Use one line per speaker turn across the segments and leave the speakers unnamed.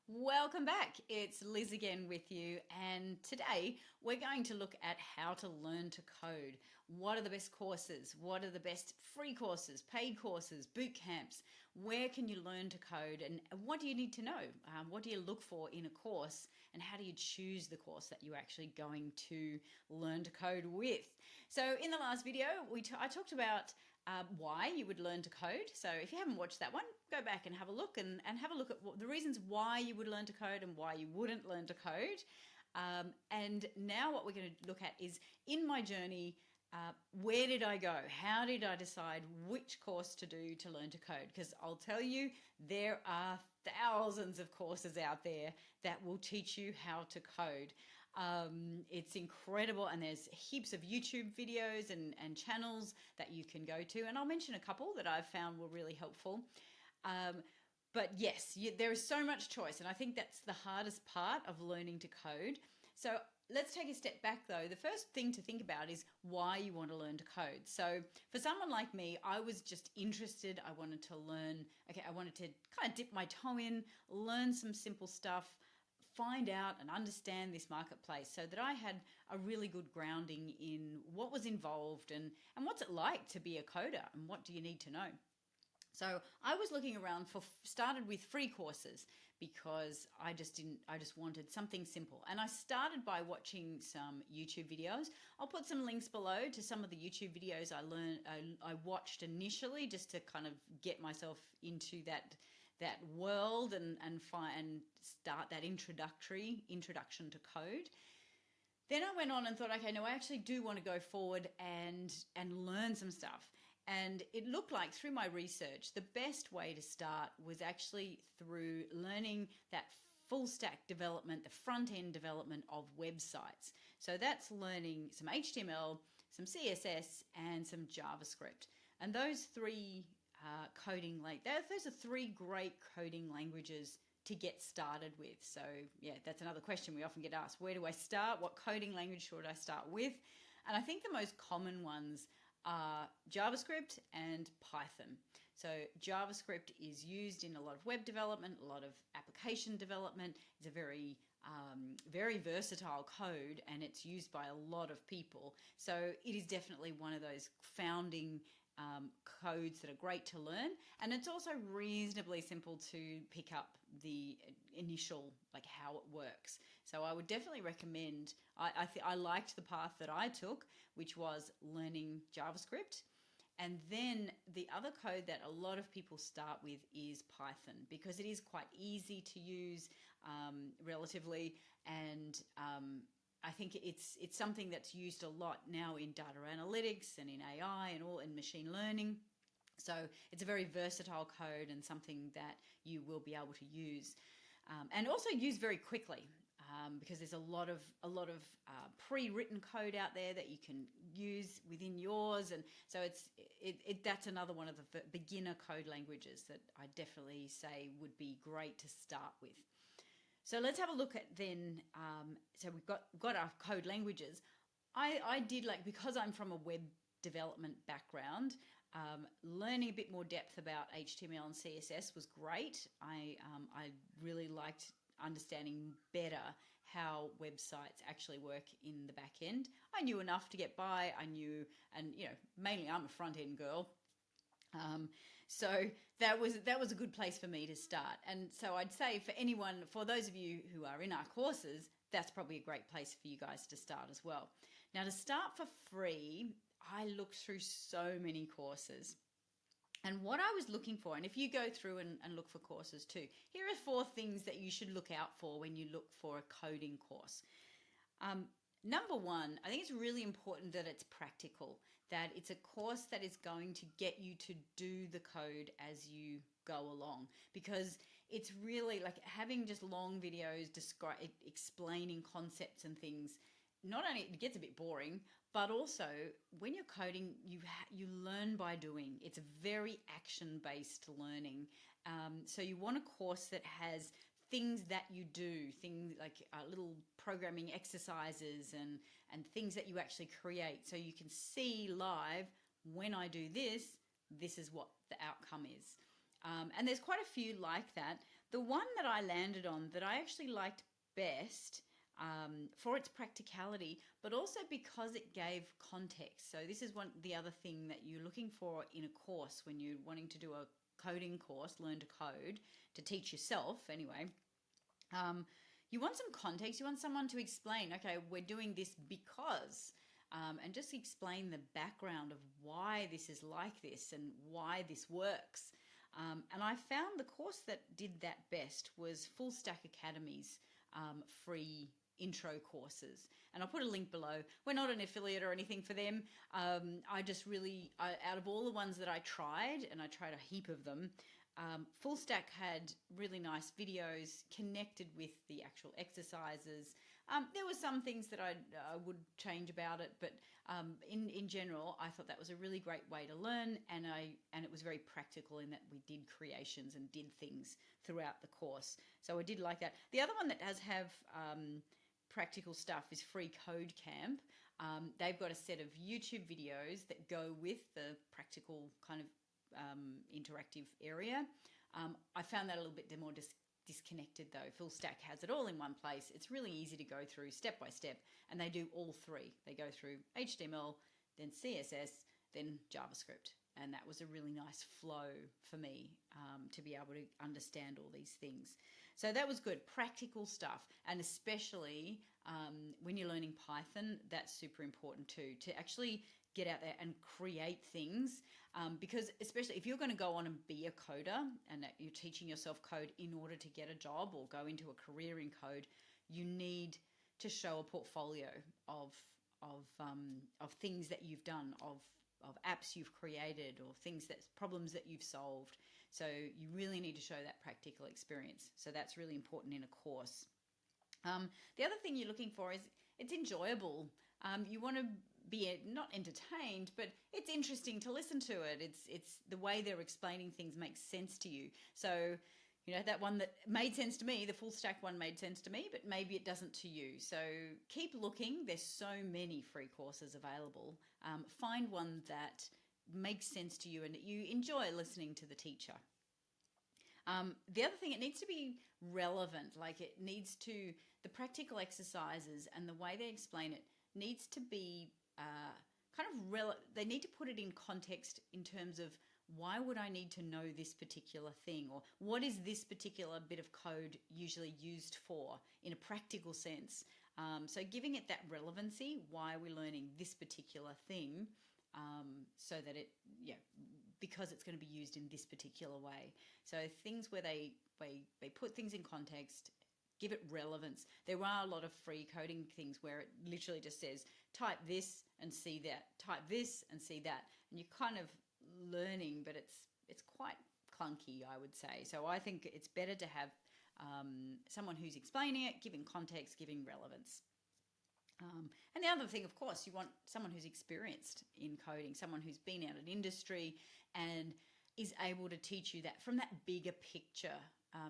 Welcome back. It's Liz again with you, and today we're going to look at how to learn to code. What are the best courses? What are the best free courses, paid courses, boot camps? Where can you learn to code, and what do you need to know? What do you look for in a course, and how do you choose the course that you're actually going to learn to code with? So, in the last video, I talked about why you would learn to code. So if you haven't watched that one, go back and have a look and have a look at the reasons why you would learn to code and why you wouldn't learn to code. And now what we're going to look at is in my journey, where did I go? How did I decide which course to do to learn to code? Because I'll tell you, there are thousands of courses out there that will teach you how to code. It's incredible, and there's heaps of YouTube videos and channels that you can go to, and I'll mention a couple that I've found were really helpful. But yes, there is so much choice, and I think that's the hardest part of learning to code. So let's take a step back though. The first thing to think about is why you want to learn to code. So for someone like me, I was just interested. I wanted to learn. Okay, I wanted to kind of dip my toe in, learn some simple stuff, find out and understand this marketplace so that I had a really good grounding in what was involved and what's it like to be a coder and what do you need to know. So I was looking around started with free courses because I just wanted something simple. And I started by watching some YouTube videos. I'll put some links below to some of the YouTube videos I watched initially just to kind of get myself into that world and start that introduction to code. Then I went on and thought, okay, no, I actually do want to go forward and learn some stuff. And it looked like through my research, the best way to start was actually through learning that full stack development, the front end development of websites. So that's learning some HTML, some CSS, and some JavaScript. And those those are three great coding languages to get started with. So yeah, that's another question we often get asked. Where do I start? What coding language should I start with? And I think the most common ones are JavaScript and Python. So JavaScript is used in a lot of web development, a lot of application development. It's a very versatile code, and it's used by a lot of people. So it is definitely one of those founding codes that are great to learn, and it's also reasonably simple to pick up the initial, like how it works. So I would definitely recommend. I liked the path that I took, which was learning JavaScript. And then the other code that a lot of people start with is Python because it is quite easy to use, relatively, and I think it's something that's used a lot now in data analytics and in AI and all in machine learning. So it's a very versatile code and something that you will be able to use, and also use very quickly. Because there's a lot of pre-written code out there that you can use within yours, and so that's another one of the beginner code languages that I definitely say would be great to start with. So let's have a look at then. So we've got our code languages. I did, like, because I'm from a web development background, learning a bit more depth about HTML and CSS was great. I really liked understanding better how websites actually work in the back end. I knew enough to get by. Mainly I'm a front end girl. So that was a good place for me to start. And so I'd say for those of you who are in our courses, that's probably a great place for you guys to start as well. Now, to start for free, I looked through so many courses. And what I was looking for, and if you go through and look for courses too, here are 4 things that you should look out for when you look for a coding course. Number one, I think it's really important that it's practical, that it's a course that is going to get you to do the code as you go along, because it's really like having just long videos explaining concepts and things. Not only it gets a bit boring, but also when you're coding, you learn by doing. It's a very action-based learning. So you want a course that has things that you do, things like little programming exercises and things that you actually create, so you can see live, when I do this, this is what the outcome is. And there's quite a few like that. The one that I landed on that I actually liked best, for its practicality, but also because it gave context. So this is the other thing that you're looking for in a course when you're wanting to do a coding course, learn to code, to teach yourself anyway. You want some context. You want someone to explain, okay, we're doing this because, and just explain the background of why this is like this and why this works. And I found the course that did that best was Full Stack Academy's free intro courses. And I'll put a link below. We're not an affiliate or anything for them. I just really, out of all the ones that I tried, and I tried a heap of them, Full Stack had really nice videos connected with the actual exercises. There were some things that I would change about it, but in general, I thought that was a really great way to learn, and it was very practical in that we did creations and did things throughout the course. So I did like that. The other one that does have practical stuff is Free Code Camp. They've got a set of YouTube videos that go with the practical kind of interactive area. I found that a little bit more disconnected though. Full Stack has it all in one place. It's really easy to go through step by step, and they do all three. They go through HTML, then CSS, then JavaScript, and that was a really nice flow for me to be able to understand all these things. So that was good, practical stuff, and especially when you're learning Python, that's super important too, to actually get out there and create things, because especially if you're going to go on and be a coder and that you're teaching yourself code in order to get a job or go into a career in code, you need to show a portfolio of things that you've done, of apps you've created, or problems that you've solved. So you really need to show that practical experience. So that's really important in a course. The other thing you're looking for is it's enjoyable. You want to be not entertained, but it's interesting to listen to it. It's the way they're explaining things makes sense to you. So, that one that made sense to me, the Full Stack one made sense to me, but maybe it doesn't to you. So keep looking. There's so many free courses available. Find one that makes sense to you and that you enjoy listening to the teacher. The other thing, it needs to be relevant. Like the practical exercises and the way they explain it needs to be they need to put it in context in terms of, why would I need to know this particular thing, or what is this particular bit of code usually used for in a practical sense. So giving it that relevancy, why are we learning this particular thing, so that because it's going to be used in this particular way. So things where they put things in context, give it relevance. There are a lot of free coding things where it literally just says, type this and see that, type this and see that. And you're kind of learning, but it's quite clunky, I would say. So I think it's better to have someone who's explaining it, giving context, giving relevance. And the other thing, of course, you want someone who's experienced in coding, someone who's been out in industry and is able to teach you that from that bigger picture.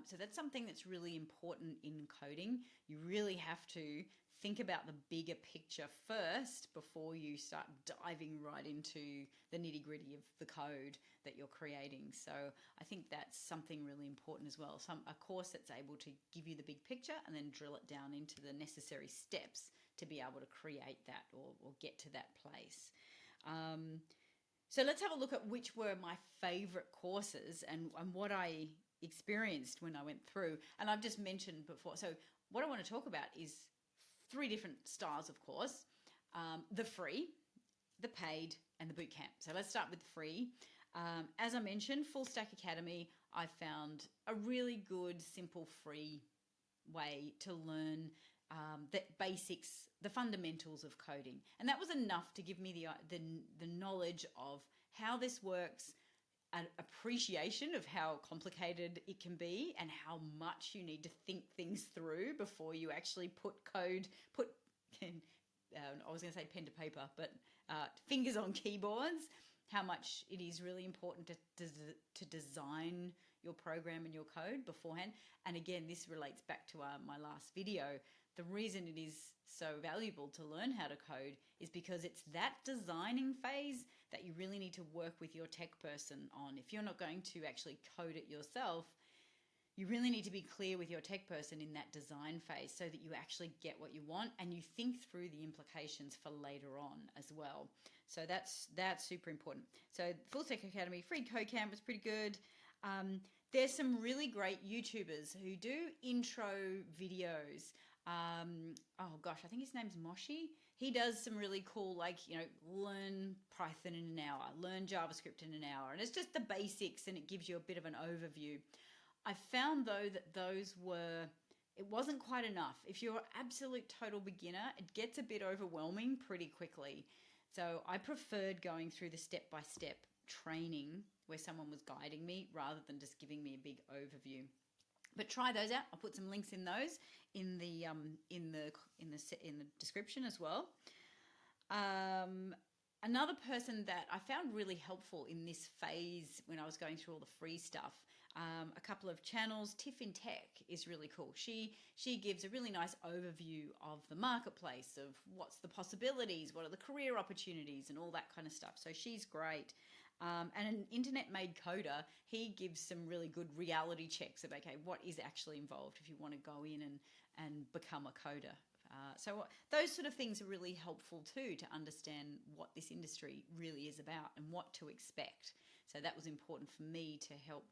So that's something that's really important in coding. You really have to think about the bigger picture first before you start diving right into the nitty-gritty of the code that you're creating. So I think that's something really important as well. A course that's able to give you the big picture and then drill it down into the necessary steps to be able to create that or get to that place. So let's have a look at which were my favorite courses and what I experienced when I went through. And I've just mentioned before, so what I want to talk about is 3 different styles of course: the free, the paid, and the bootcamp. So let's start with the free. As I mentioned, Full Stack Academy, I found a really good, simple, free way to learn the basics, the fundamentals of coding. And that was enough to give me the knowledge of how this works, an appreciation of how complicated it can be and how much you need to think things through before you actually put I was going to say pen to paper, but fingers on keyboards, how much it is really important to design your program and your code beforehand. And again, this relates back to my last video. The reason it is so valuable to learn how to code is because it's that designing phase that you really need to work with your tech person on. If you're not going to actually code it yourself, you really need to be clear with your tech person in that design phase so that you actually get what you want and you think through the implications for later on as well. So that's super important. So Full Stack Academy free code camp was pretty good. There's some really great YouTubers who do intro videos. Oh gosh, I think his name's Moshi. He does some really cool, like, learn Python in an hour, learn JavaScript in an hour. And it's just the basics and it gives you a bit of an overview. I found though that it wasn't quite enough. If you're an absolute total beginner, it gets a bit overwhelming pretty quickly. So I preferred going through the step-by-step training where someone was guiding me rather than just giving me a big overview. But try those out. I'll put some links in those in the description as well. Another person that I found really helpful in this phase when I was going through all the free stuff, a couple of channels. Tiff in Tech is really cool. She gives a really nice overview of the marketplace, of what's the possibilities, what are the career opportunities and all that kind of stuff. So she's great. And an internet made coder, he gives some really good reality checks of, okay, what is actually involved if you want to go in and become a coder. So those sort of things are really helpful too to understand what this industry really is about and what to expect. So that was important for me to help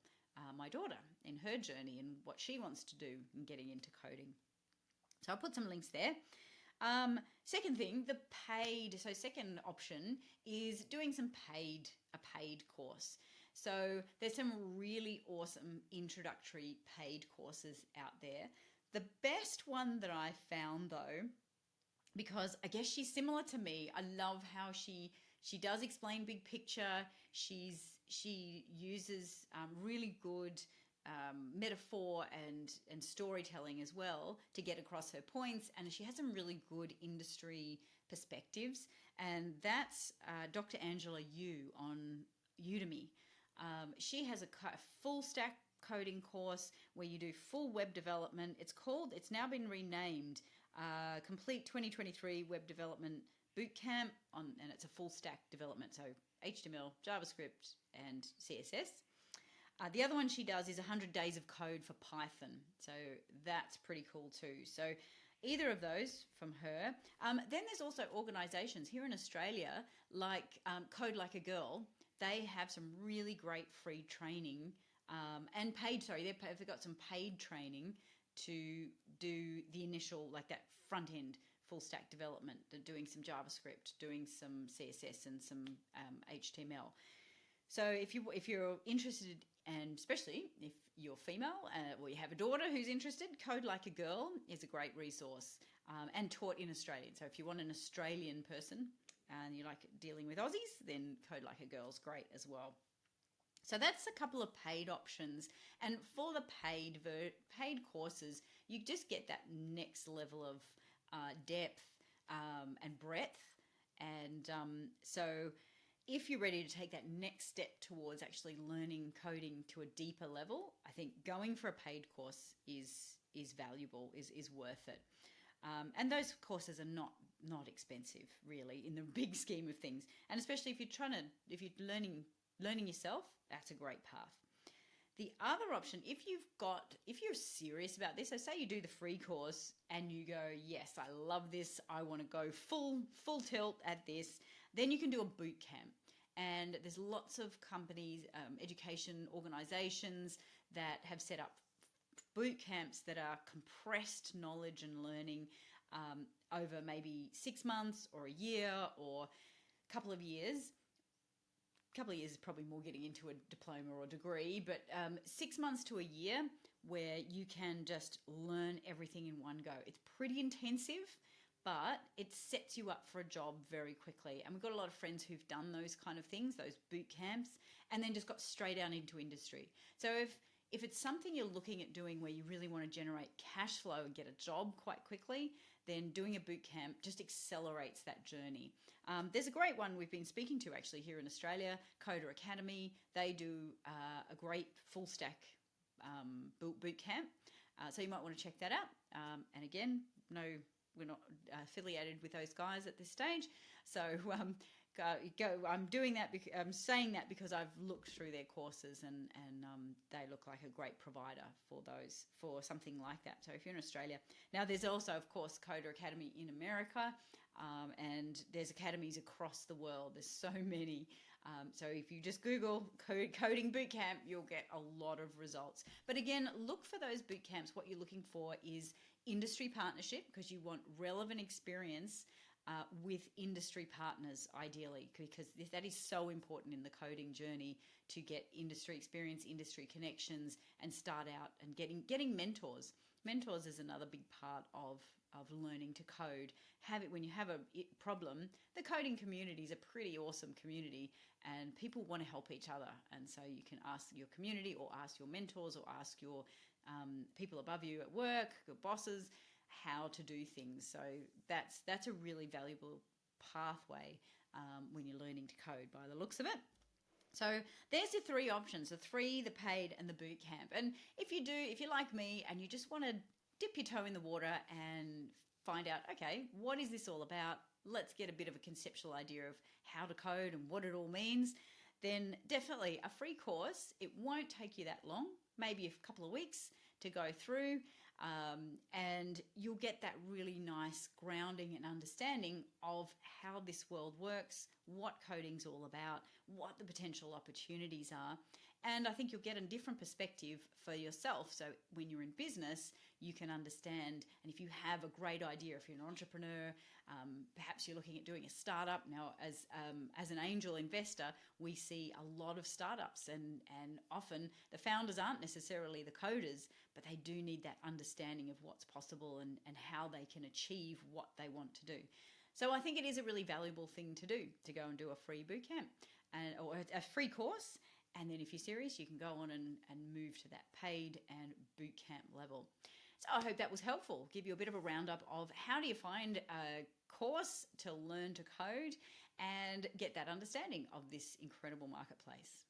my daughter in her journey and what she wants to do in getting into coding. So I'll put some links there. Second thing, second option is doing a paid course. So there's some really awesome introductory paid courses out there. The best one that I found though, because I guess she's similar to me, I love how she does explain big picture. She uses really good metaphor and storytelling as well to get across her points, and she has some really good industry perspectives, and that's Dr. Angela Yu on Udemy. She has a full stack coding course where you do full web development. It's now been renamed Complete 2023 Web Development Bootcamp, and it's a full stack development, so HTML, JavaScript, and CSS. The other one she does is 100 Days of Code for Python, so that's pretty cool too. So either of those from her. Then there's also organisations here in Australia like Code Like a Girl. They have some really great free training and paid, they've got some paid training to do the initial, like that front end full stack development, doing some JavaScript, doing some CSS and some HTML. So if you're interested, and especially if you're female or you have a daughter who's interested, Code Like a Girl is a great resource and taught in Australian. So if you want an Australian person and you like dealing with Aussies, then Code Like a Girl's great as well. So that's a couple of paid options. And for the paid courses, you just get that next level of depth and breadth. And so if you're ready to take that next step towards actually learning coding to a deeper level, I think going for a paid course is valuable, is worth it. And those courses are not expensive, really, in the big scheme of things. And especially if you're learning yourself, that's a great path. The other option, if you're serious about this, so say you do the free course and you go, yes, I love this, I want to go full tilt at this, then you can do a boot camp. And there's lots of companies, education organizations that have set up boot camps that are compressed knowledge and learning over maybe 6 months or a year or a couple of years. A couple of years is probably more getting into a diploma or degree, but 6 months to a year where you can just learn everything in one go. It's pretty intensive, but it sets you up for a job very quickly. And we've got a lot of friends who've done those kind of things, those boot camps, and then just got straight out into industry. So if it's something you're looking at doing where you really want to generate cash flow and get a job quite quickly, then doing a boot camp just accelerates that journey. There's a great one we've been speaking to actually here in Australia, Coder Academy. They do a great full stack boot camp. So you might want to check that out. And again, no, we're not affiliated with those guys at this stage. So I'm doing that. I'm saying that because I've looked through their courses, and they look like a great provider for something like that. So if you're in Australia, now there's also, of course, Coder Academy in America, and there's academies across the world. There's so many. So if you just Google coding bootcamp, you'll get a lot of results. But again, look for those bootcamps. What you're looking for is industry partnership, because you want relevant experience with industry partners, ideally, because that is so important in the coding journey, to get industry experience, industry connections, and start out and getting mentors. Mentors is another big part of learning to code. When you have a problem, the coding community is a pretty awesome community, and people want to help each other. And so you can ask your community, or ask your mentors, or ask your people above you at work, your bosses, how to do things. So that's a really valuable pathway when you're learning to code, by the looks of it. So there's your three options: the paid, and the boot camp. And if you're like me and you just want to dip your toe in the water and find out, okay, what is this all about? Let's get a bit of a conceptual idea of how to code and what it all means. Then definitely a free course. It won't take you that long, maybe a couple of weeks to go through. And you'll get that really nice grounding and understanding of how this world works, what coding's all about, what the potential opportunities are. And I think you'll get a different perspective for yourself. So when you're in business, you can understand. And if you have a great idea, if you're an entrepreneur, perhaps you're looking at doing a startup. Now, as an angel investor, we see a lot of startups, and often the founders aren't necessarily the coders, but they do need that understanding of what's possible and how they can achieve what they want to do. So I think it is a really valuable thing to do, to go and do a free bootcamp or a free course. And then if you're serious, you can go on and move to that paid and bootcamp level. So I hope that was helpful. Give you a bit of a roundup of how do you find a course to learn to code and get that understanding of this incredible marketplace.